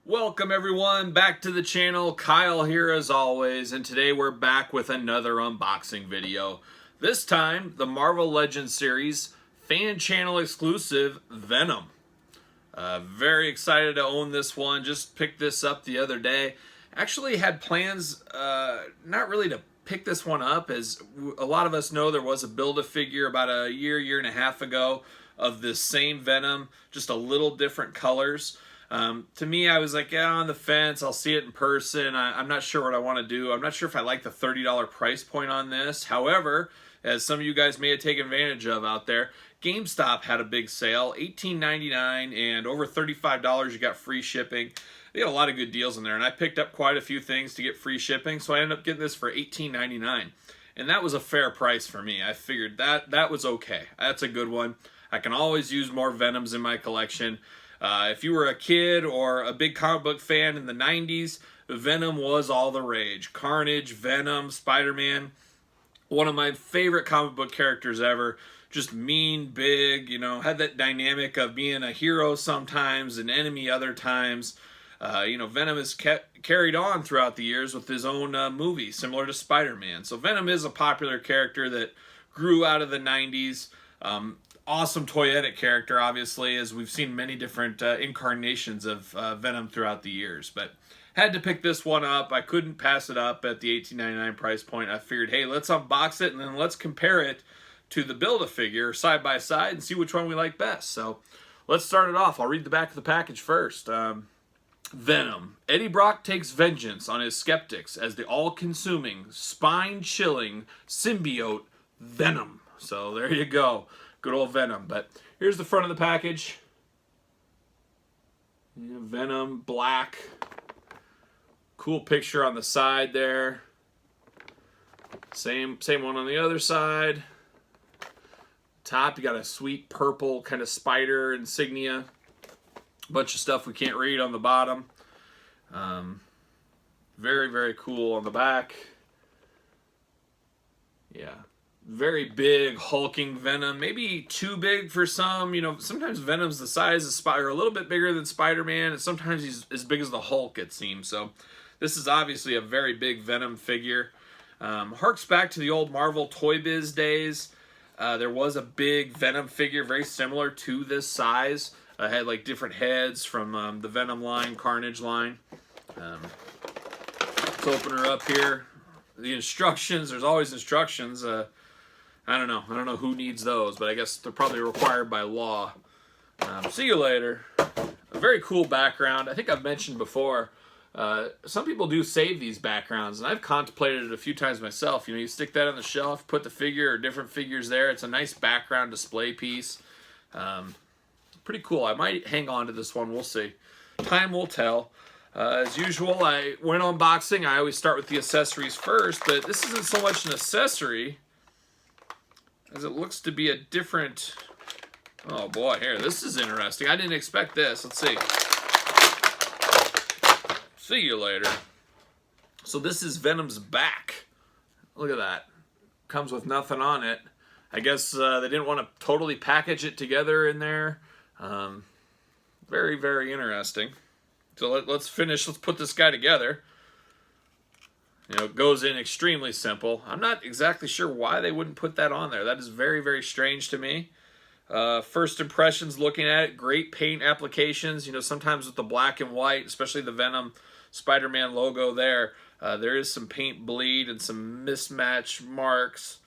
Welcome everyone back to the channel. Kyle here as always, and today we're back with another unboxing video. This time, the Marvel Legends series fan channel exclusive Venom. Very excited to own this one. Just picked this up the other day. Actually had plans not really to pick this one up, as a lot of us know there was a Build-A-Figure about a year and a half ago of this same Venom, just a little different colors. To me, I was like, yeah, on the fence. I'll see it in person. I'm not sure what I want to do. I'm not sure if I like the $30 price point on this. However, as some of you guys may have taken advantage of out there, GameStop had a big sale, $18.99, and over $35 you got free shipping. They had a lot of good deals in there, and I picked up quite a few things to get free shipping, so I ended up getting this for $18.99. And that was a fair price for me. I figured that was okay. That's a good one. I can always use more Venoms in my collection. If you were a kid or a big comic book fan in the 90s, Venom was all the rage. Carnage, Venom, Spider-Man. One of my favorite comic book characters ever. Just mean, big, had that dynamic of being a hero sometimes, an enemy other times. Venom has carried on throughout the years with his own movie, similar to Spider-Man. So Venom is a popular character that grew out of the 90s. Awesome toyetic character, obviously, as we've seen many different incarnations of Venom throughout the years. But had to pick this one up. I couldn't pass it up at the $18.99 price point. I figured, hey, let's unbox it and then let's compare it to the Build-A-Figure side by side and see which one we like best. So let's start it off. I'll read the back of the package first. Venom. Eddie Brock takes vengeance on his skeptics as the all-consuming, spine-chilling symbiote Venom. So there you go. Good old Venom. But here's the front of the package. Yeah, Venom, black. Cool picture on the side there. Same one on the other side. Top, you got a sweet purple kind of spider insignia. Bunch of stuff we can't read on the bottom. Very, very cool on the back. Yeah. Very big, hulking Venom. Maybe too big for some. Sometimes Venom's the size of Spider, a little bit bigger than Spider-Man, and sometimes he's as big as the Hulk, it seems. So this is obviously a very big Venom figure. Harks back to the old Marvel Toy Biz days. There was a big Venom figure very similar to this size. Had like different heads from the Venom line, Carnage line. Let's open her up here. The instructions, there's always instructions. I don't know who needs those, but I guess they're probably required by law. See you later. A very cool background. I think I've mentioned before, some people do save these backgrounds, and I've contemplated it a few times myself. You stick that on the shelf, put the figure or different figures there. It's a nice background display piece. Pretty cool. I might hang on to this one. We'll see. Time will tell. As usual, when unboxing, I always start with the accessories first, but this isn't so much an accessory as it looks to be a different... Oh boy, here, this is interesting. I didn't expect this. Let's see. See you later. So this is Venom's back. Look at that. Comes with nothing on it. I guess they didn't want to totally package it together in there. Very, very interesting. So let's put this guy together. It goes in extremely simple. I'm not exactly sure why they wouldn't put that on there. That is very, very strange to me. First impressions looking at it, great paint applications. Sometimes with the black and white, especially the Venom Spider-Man logo there is some paint bleed and some mismatch marks.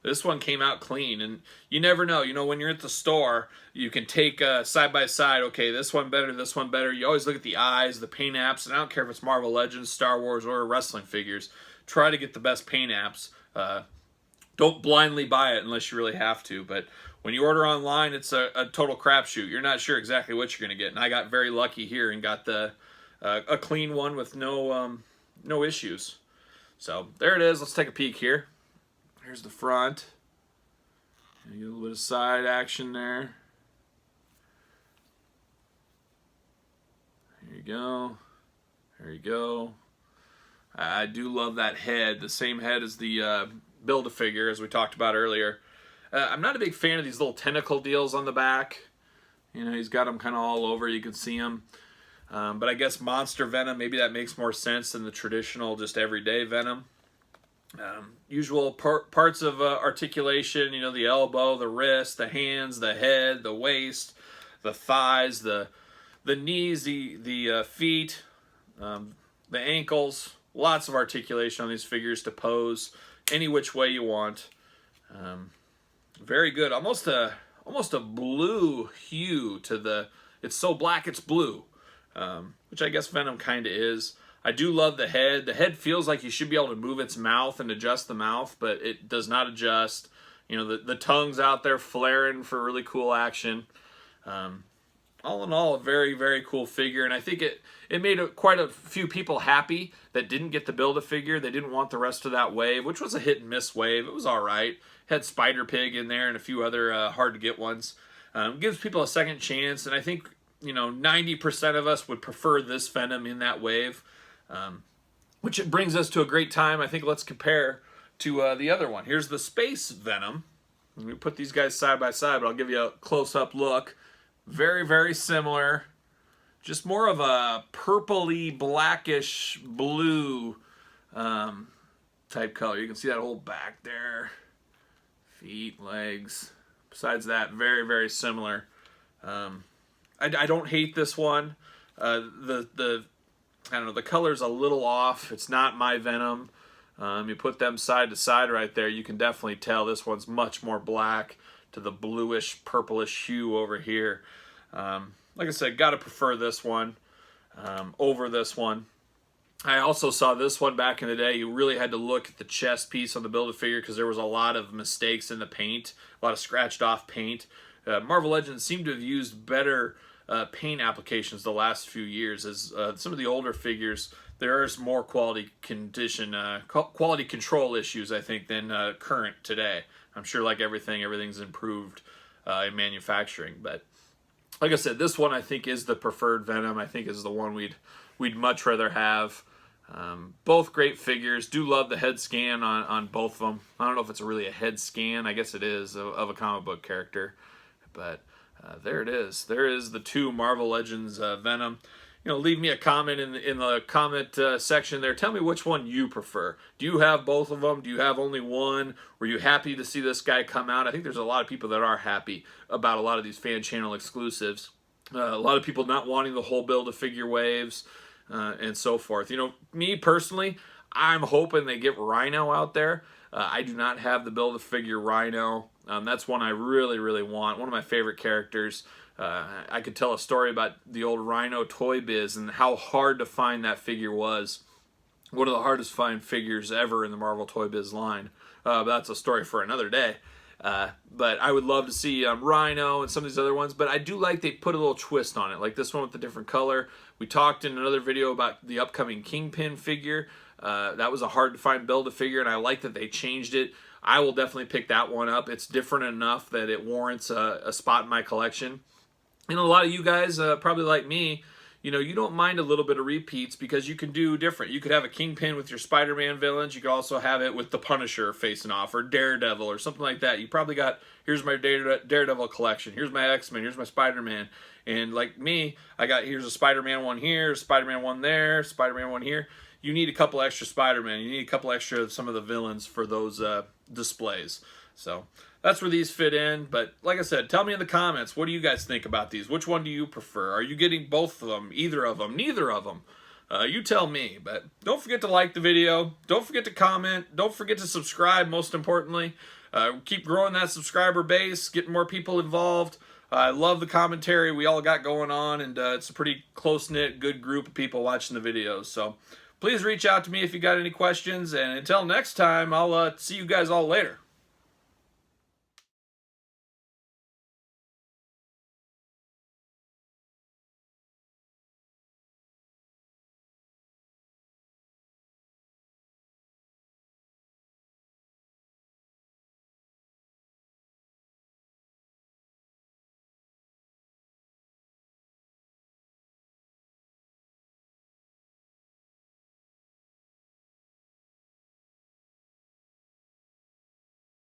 This one came out clean, and you never know. When you're at the store, you can take side by side, okay, this one better, this one better. You always look at the eyes, the paint apps, and I don't care if it's Marvel Legends, Star Wars, or wrestling figures. Try to get the best paint apps. Don't blindly buy it unless you really have to, but when you order online, it's a total crapshoot. You're not sure exactly what you're going to get, and I got very lucky here and got a clean one with no issues. So there it is. Let's take a peek here. Here's the front. Get a little bit of side action there. There you go. There you go. I do love that head. The same head as the Build-A-Figure, as we talked about earlier. I'm not a big fan of these little tentacle deals on the back. He's got them kind of all over. You can see them. But I guess monster venom, maybe that makes more sense than the traditional just everyday venom. Usual parts of articulation, you know, the elbow, the wrist, the hands, the head, the waist, the thighs, the knees, the feet, the ankles. Lots of articulation on these figures to pose any which way you want. Very good. Almost a blue hue to the. It's so black it's blue, which I guess Venom kind of is. I do love the head. The head feels like you should be able to move its mouth and adjust the mouth, but it does not adjust. You know, the tongue's out there flaring for really cool action. All in all, a very, very cool figure, and I think it made quite a few people happy that didn't get to build a figure. They didn't want the rest of that wave, which was a hit and miss wave. It was all right. Had Spider Pig in there and a few other hard to get ones. Gives people a second chance, and I think, you know, 90% of us would prefer this Venom in that wave. Which it brings us to a great time. I think let's compare to the other one. Here's the Space Venom. Let me put these guys side by side, but I'll give you a close-up look. Very, very similar. Just more of a purpley, blackish, blue type color. You can see that whole back there. Feet, legs. Besides that, very, very similar. I don't hate this one. I don't know, the color's a little off. It's not my Venom. You put them side to side right there, you can definitely tell this one's much more black to the bluish, purplish hue over here. Like I said, gotta prefer this one over this one. I also saw this one back in the day. You really had to look at the chest piece on the Build-A-Figure because there was a lot of mistakes in the paint, a lot of scratched off paint. Marvel Legends seemed to have used better paint applications the last few years. As some of the older figures, there's more quality control issues, I think, than current today. I'm sure, like everything's improved in manufacturing. But like I said, this one I think is the preferred Venom. I think is the one we'd much rather have. Both great figures. Do love the head scan on both of them. I don't know if it's really a head scan. I guess it is of a comic book character, but. There it is. There is the two Marvel Legends Venom. You know, leave me a comment in the comment section there. Tell me which one you prefer. Do you have both of them? Do you have only one? Were you happy to see this guy come out? I think there's a lot of people that are happy about a lot of these fan channel exclusives. A lot of people not wanting the whole Build-A-Figure waves and so forth. You know, me personally, I'm hoping they get Rhino out there. I do not have the Build-A-Figure Rhino. That's one I really, really want. One of my favorite characters. I could tell a story about the old Rhino Toy Biz and how hard to find that figure was. One of the hardest to find figures ever in the Marvel Toy Biz line. But that's a story for another day. But I would love to see Rhino and some of these other ones. But I do like they put a little twist on it. Like this one with a different color. We talked in another video about the upcoming Kingpin figure. That was a hard to find Build-A-Figure, and I like that they changed it. I will definitely pick that one up. It's different enough that it warrants a spot in my collection. And a lot of you guys, probably like me, you know, you don't mind a little bit of repeats because you can do different. You could have a Kingpin with your Spider-Man villains. You could also have it with the Punisher facing off, or Daredevil, or something like that. You probably got, here's my Daredevil collection. Here's my X-Men. Here's my Spider-Man. And like me, I got, here's a Spider-Man one here, Spider-Man one there, Spider-Man one here. You need a couple extra Spider-Man. You need a couple extra of some of the villains for those displays. So that's where these fit in. But like I said, tell me in the comments, what do you guys think about these? Which one do you prefer? Are you getting both of them, either of them, neither of them? You tell me. But don't forget to like the video. Don't forget to comment. Don't forget to subscribe, most importantly. Keep growing that subscriber base, getting more people involved. I love the commentary we all got going on, and it's a pretty close-knit, good group of people watching the videos. So please reach out to me if you got any questions, and until next time, I'll see you guys all later.